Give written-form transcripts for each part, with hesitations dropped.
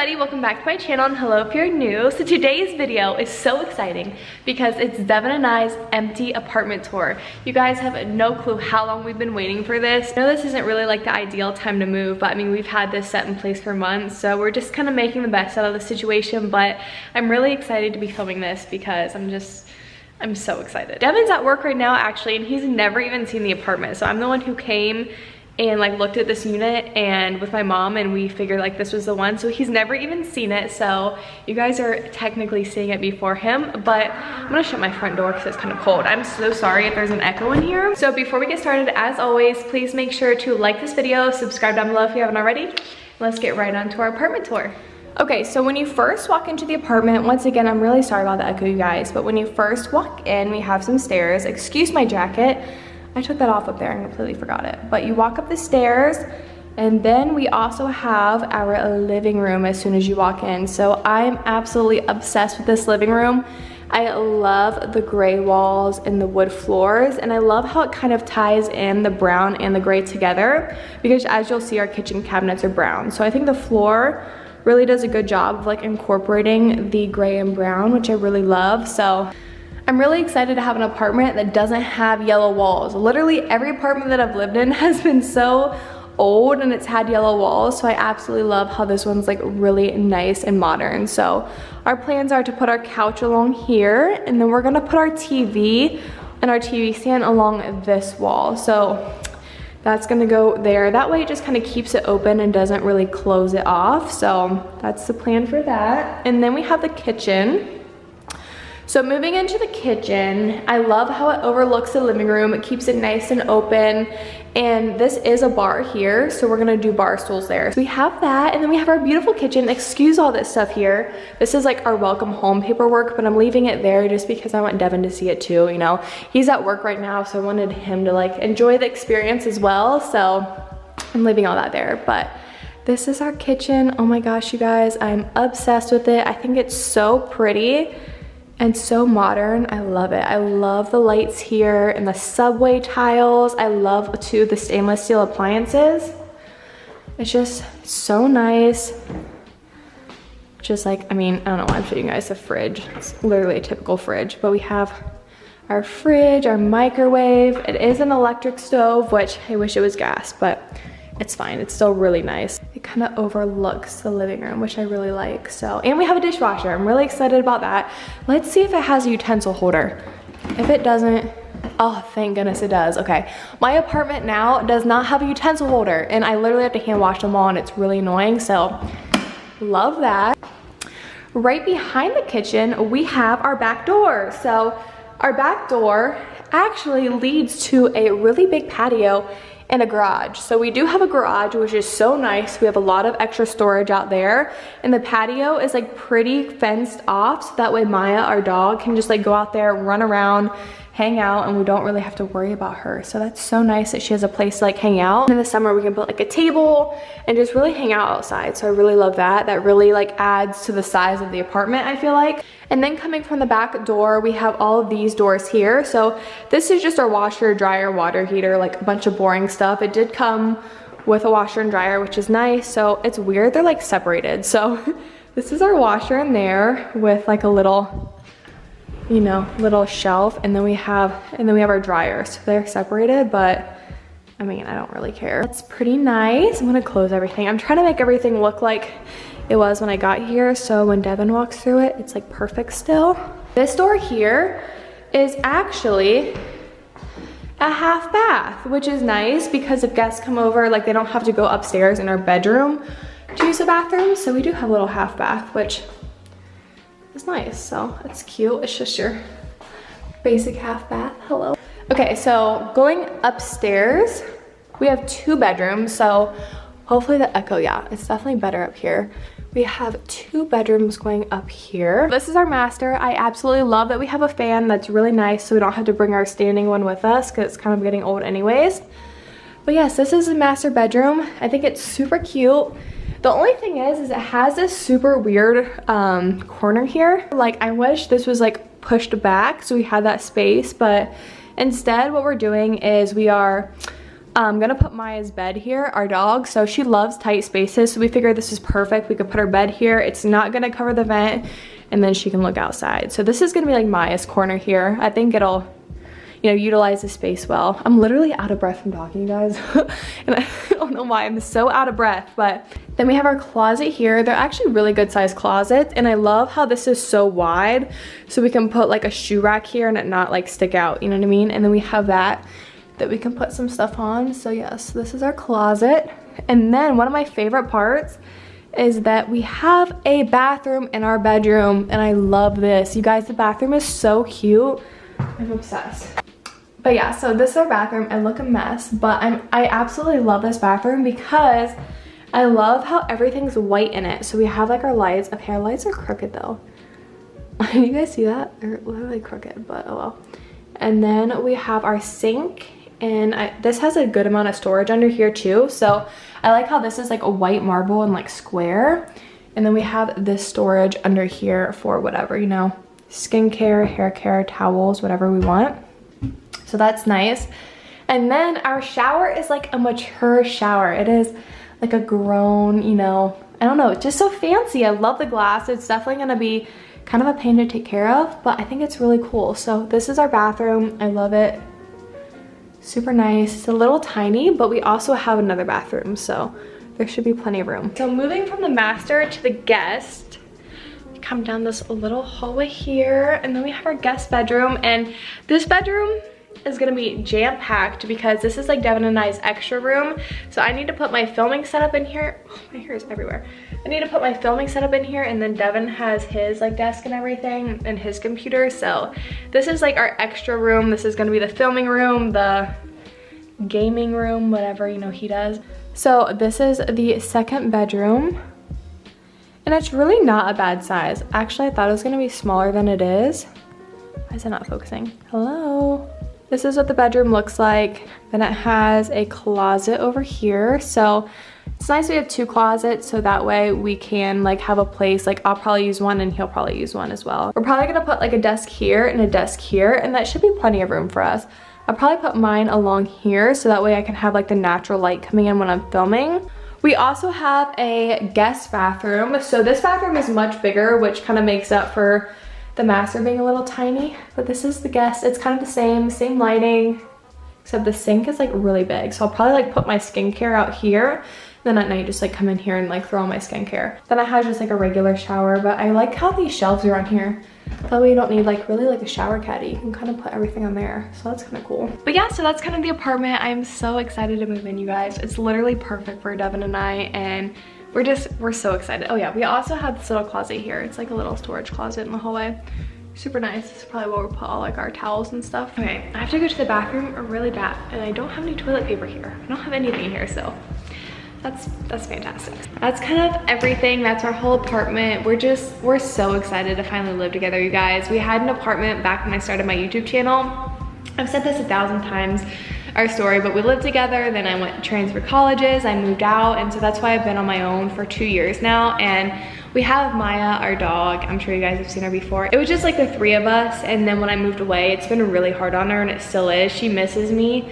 everybody, welcome back to my channel, and hello if you're new. So today's video is so exciting because it's Devin and I's empty apartment tour. You guys have no clue how long we've been waiting for this. I know this isn't really like the ideal time to move, but I mean, we've had this set in place for months, so we're just kind of making the best out of the situation. But I'm really excited to be filming this because I'm so excited. Devin's at work right now actually, and he's never even seen the apartment. So I'm the one who came and like looked at this unit and with my mom, and we figured like this was the one. So he's never even seen it. So you guys are technically seeing it before him, but I'm gonna shut my front door because it's kind of cold. I'm so sorry if there's an echo in here. So before we get started, as always, please make sure to like this video, subscribe down below if you haven't already. Let's get right on to our apartment tour. Okay, so when you first walk into the apartment, once again, I'm really sorry about the echo, you guys, but when you first walk in, we have some stairs. Excuse my jacket. I took that off up there and completely forgot it. But you walk up the stairs, and then we also have our living room as soon as you walk in. So I'm absolutely obsessed with this living room. I love the gray walls and the wood floors, and I love how it kind of ties in the brown and the gray together, because as you'll see, our kitchen cabinets are brown. So I think the floor really does a good job of like incorporating the gray and brown, which I really love. So I'm really excited to have an apartment that doesn't have yellow walls. Literally every apartment that I've lived in has been so old and it's had yellow walls. So I absolutely love how this one's like really nice and modern. So our plans are to put our couch along here, and then we're gonna put our TV and our TV stand along this wall. So that's gonna go there. That way it just kind of keeps it open and doesn't really close it off. So that's the plan for that. And then we have the kitchen. So moving into the kitchen, I love how it overlooks the living room. It keeps it nice and open. And this is a bar here, so we're gonna do bar stools there. So we have that, and then we have our beautiful kitchen. Excuse all this stuff here. This is like our welcome home paperwork, but I'm leaving it there just because I want Devin to see it too, you know. He's at work right now, so I wanted him to like enjoy the experience as well. So I'm leaving all that there, but this is our kitchen. Oh my gosh, you guys, I'm obsessed with it. I think it's so pretty and so modern. I love it. I love the lights here and the subway tiles. I love too the stainless steel appliances. It's just so nice. Just like, I mean, I don't know why I'm showing you guys the fridge. It's literally a typical fridge, but we have our fridge, our microwave. It is an electric stove, which I wish it was gas, but it's fine. It's still really nice. It kind of overlooks the living room, which I really like. So, and we have a dishwasher. I'm really excited about that. Let's see if it has a utensil holder. If it doesn't, oh, thank goodness it does. Okay, my apartment now does not have a utensil holder, and I literally have to hand wash them all, and it's really annoying. So, love that. Right behind the kitchen, we have our back door. So, our back door actually leads to a really big patio and a garage. So we do have a garage, which is so nice. We have a lot of extra storage out there, and the patio is like pretty fenced off, so that way Maya, our dog, can just like go out there, run around, hang out, and we don't really have to worry about her. So that's so nice that she has a place to like hang out. In the summer we can put like a table and just really hang out outside. So I really love that. That really like adds to the size of the apartment, I feel like. And then coming from the back door, we have all of these doors here. So this is just our washer, dryer, water heater, like a bunch of boring stuff. It did come with a washer and dryer, which is nice. So it's weird, they're like separated. So this is our washer in there with like a little, you know, little shelf, and then we have our dryer. So they're separated, but I mean, I don't really care. It's pretty nice. I'm gonna close everything. I'm trying to make everything look like it was when I got here, so when Devin walks through it, it's like perfect still. This door here is actually a half bath, which is nice because if guests come over, like they don't have to go upstairs in our bedroom to use the bathroom. So we do have a little half bath, which is nice. So it's cute. It's just your basic half bath. Hello. Okay, so going upstairs, we have 2 bedrooms. So hopefully the echo, yeah, it's definitely better up here. We have 2 bedrooms going up here. This is our master. I absolutely love that we have a fan that's really nice, so we don't have to bring our standing one with us because it's kind of getting old anyways. But yes, this is the master bedroom. I think it's super cute. The only thing is it has this super weird corner here. Like, I wish this was like pushed back so we had that space, but instead what we're doing is we are I'm gonna put Maya's bed here, our dog. So she loves tight spaces, so we figured this is perfect. We could put her bed here. It's not gonna cover the vent, and then she can look outside. So this is gonna be like Maya's corner here. I think it'll, you know, utilize the space well. I'm literally out of breath from talking, guys. And I don't know why I'm so out of breath, but then we have our closet here. They're actually really good sized closets, and I love how this is so wide, so we can put like a shoe rack here and it not like stick out, you know what I mean? And then we have that we can put some stuff on. So yes, this is our closet. And then one of my favorite parts is that we have a bathroom in our bedroom, and I love this. You guys, the bathroom is so cute. I'm obsessed. But yeah, so this is our bathroom. I look a mess, but I absolutely love this bathroom because I love how everything's white in it. So we have like our lights. Okay, our lights are crooked though. You guys see that? They're literally crooked, but oh well. And then we have our sink, and this has a good amount of storage under here too. So I like how this is like a white marble and like square. And then we have this storage under here for whatever, you know, skincare, hair care, towels, whatever we want. So that's nice. And then our shower is like a mature shower. It is like a grown, you know, I don't know, it's just so fancy. I love the glass. It's definitely gonna be kind of a pain to take care of, but I think it's really cool. So this is our bathroom. I love it. Super nice. It's a little tiny, but we also have another bathroom, so there should be plenty of room. So moving from the master to the guest, we come down this little hallway here, and then we have our guest bedroom, and this bedroom is gonna be jam-packed because this is like Devin and I's extra room. So I need to put my filming setup in here. Oh, my hair is everywhere. I need to put my filming setup in here, and then Devin has his like desk and everything and his computer. So this is like our extra room. This is gonna be the filming room, the gaming room, whatever, you know, he does. So this is the second bedroom, and it's really not a bad size. Actually, I thought it was gonna be smaller than it is. Why is it not focusing? Hello? This is what the bedroom looks like. Then it has a closet over here. So it's nice we have two closets, so that way we can like have a place, like I'll probably use one and he'll probably use one as well. We're probably gonna put like a desk here and a desk here, and that should be plenty of room for us. I'll probably put mine along here so that way I can have like the natural light coming in when I'm filming. We also have a guest bathroom. So this bathroom is much bigger, which kind of makes up for the master being a little tiny, but this is the guest. It's kind of the same lighting, except the sink is like really big. So I'll probably like put my skincare out here, then at night just like come in here and like throw on my skincare. Then I have just like a regular shower, but I like how these shelves are on here. That way you don't need like really like a shower caddy. You can kind of put everything on there. So that's kind of cool. But yeah, so that's kind of the apartment. I'm so excited to move in, you guys. It's literally perfect for Devin and I, and we're so excited. Oh yeah, we also have this little closet here. It's like a little storage closet in the hallway. Super nice. This is probably where we'll put all like our towels and stuff. Okay, I have to go to the bathroom really bad, and I don't have any toilet paper here. I don't have anything here, so that's fantastic. That's kind of everything. That's our whole apartment. We're so excited to finally live together, you guys. We had an apartment back when I started my YouTube channel. I've said this 1,000 times, our story, but we lived together, then I went to transfer colleges, I moved out, and so that's why I've been on my own for 2 years now. And we have Maya, our dog. I'm sure you guys have seen her before. It was just like the three of us, and then when I moved away, it's been really hard on her, and it still is. She misses me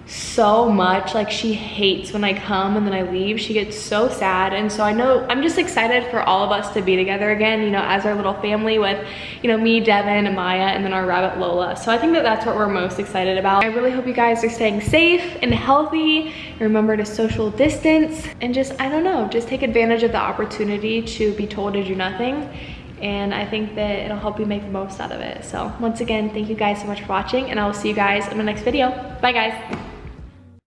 so much. Like, she hates when I come and then I leave. She gets so sad, and so I know I'm just excited for all of us to be together again, you know, as our little family with, you know, me, Devin, and Maya, and then our rabbit Lola. So I think that that's what we're most excited about. I really hope you guys are staying safe and healthy. Remember to social distance, and just, I don't know, just take advantage of the opportunity to be told to do nothing. And I think that it'll help you make the most out of it. So once again, thank you guys so much for watching, and I will see you guys in the next video. Bye guys.